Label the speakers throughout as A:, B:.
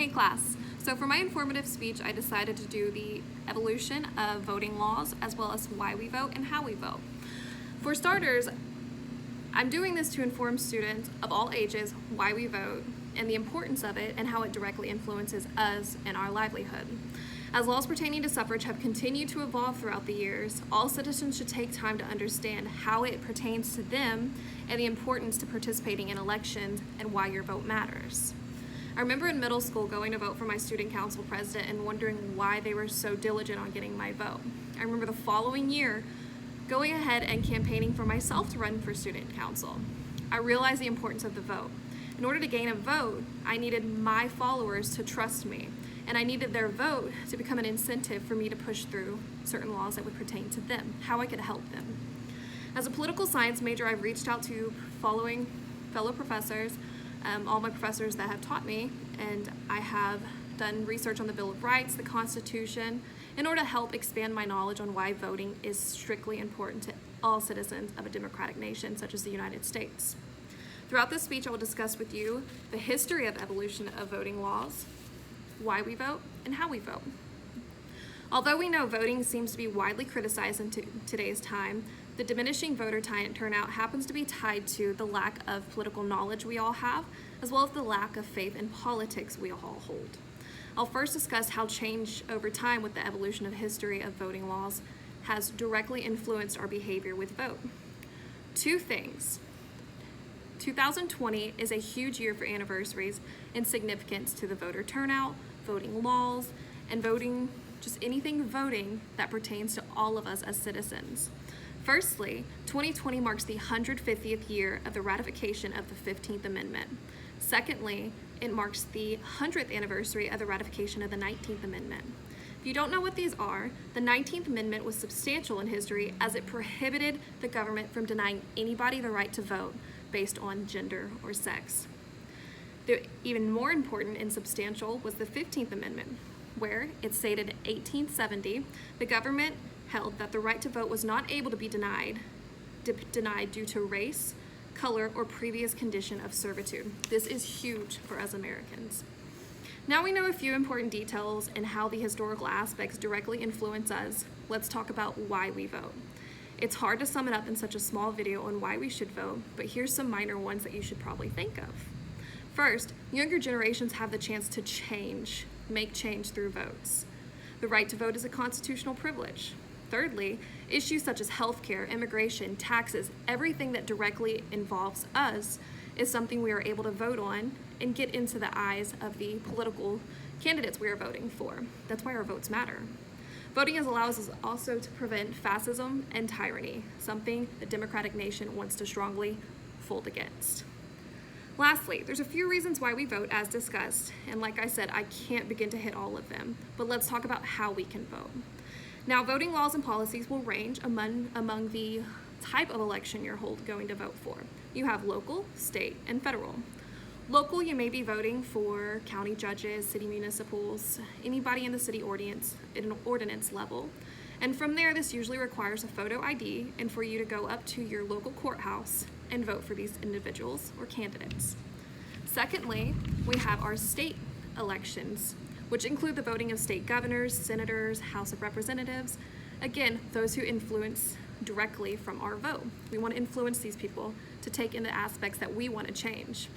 A: Hey class, so for my informative speech I decided to do the evolution of voting laws as well as why we vote and how we vote. For starters, I'm doing this to inform students of all ages why we vote and the importance of it and how it directly influences us and our livelihood. As laws pertaining to suffrage have continued to evolve throughout the years, all citizens should take time to understand how it pertains to them and the importance to participating in elections and why your vote matters. I remember in middle school going to vote for my student council president and wondering why they were so diligent on getting my vote. I remember the following year going ahead and campaigning for myself to run for student council. I realized the importance of the vote. In order to gain a vote, I needed my followers to trust me, and I needed their vote to become an incentive for me to push through certain laws that would pertain to them, how I could help them. As a political science major, I've reached out to following fellow professors, all my professors that have taught me, and I have done research on the Bill of Rights, the Constitution, in order to help expand my knowledge on why voting is strictly important to all citizens of a democratic nation such as the United States. Throughout this speech, I will discuss with you the history of evolution of voting laws, why we vote, and how we vote. Although we know voting seems to be widely criticized in today's time, the diminishing voter turnout happens to be tied to the lack of political knowledge we all have, as well as the lack of faith in politics we all hold. I'll first discuss how change over time with the evolution of history of voting laws has directly influenced our behavior with vote. Two things. 2020 is a huge year for anniversaries and significance to the voter turnout, voting laws, and voting, just anything voting that pertains to all of us as citizens. Firstly, 2020 marks the 150th year of the ratification of the 15th Amendment. Secondly, it marks the 100th anniversary of the ratification of the 19th Amendment. If you don't know what these are, the 19th Amendment was substantial in history as it prohibited the government from denying anybody the right to vote based on gender or sex. Even more important and substantial was the 15th Amendment, where it stated in 1870 the government held that the right to vote was not able to be denied due to race, color, or previous condition of servitude. This is huge for us Americans. Now we know a few important details and how the historical aspects directly influence us. Let's talk about why we vote. It's hard to sum it up in such a small video on why we should vote, but here's some minor ones that you should probably think of. First, younger generations have the chance to make change through votes. The right to vote is a constitutional privilege. Thirdly, issues such as healthcare, immigration, taxes, everything that directly involves us is something we are able to vote on and get into the eyes of the political candidates we are voting for. That's why our votes matter. Voting allows us also to prevent fascism and tyranny, something the democratic nation wants to strongly fold against. Lastly, there's a few reasons why we vote as discussed, and like I said, I can't begin to hit all of them, but let's talk about how we can vote. Now, voting laws and policies will range among the type of election you're going to vote for. You have local, state, and federal. Local, you may be voting for county judges, city municipals, anybody in the city ordinance level. And from there, this usually requires a photo ID and for you to go up to your local courthouse and vote for these individuals or candidates. Secondly, we have our state elections, which include the voting of state governors, senators, House of Representatives. Again, those who influence directly from our vote. We want to influence these people to take in the aspects that we want to change.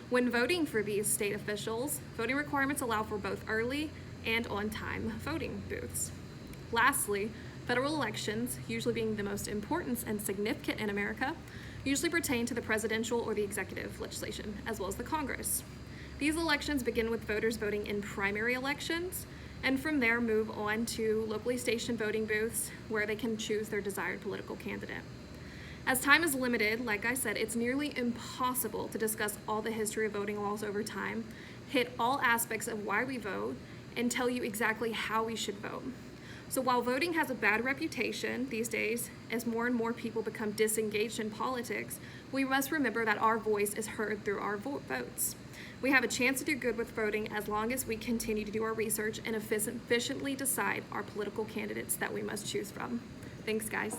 A: When voting for these state officials, voting requirements allow for both early and on-time voting booths. Lastly, federal elections, usually being the most important and significant in America, usually pertain to the presidential or the executive legislation, as well as the Congress. These elections begin with voters voting in primary elections, and from there move on to locally stationed voting booths where they can choose their desired political candidate. As time is limited, like I said, it's nearly impossible to discuss all the history of voting laws over time, hit all aspects of why we vote, and tell you exactly how we should vote. So while voting has a bad reputation these days, as more and more people become disengaged in politics, we must remember that our voice is heard through our votes. We have a chance to do good with voting as long as we continue to do our research and efficiently decide our political candidates that we must choose from. Thanks, guys.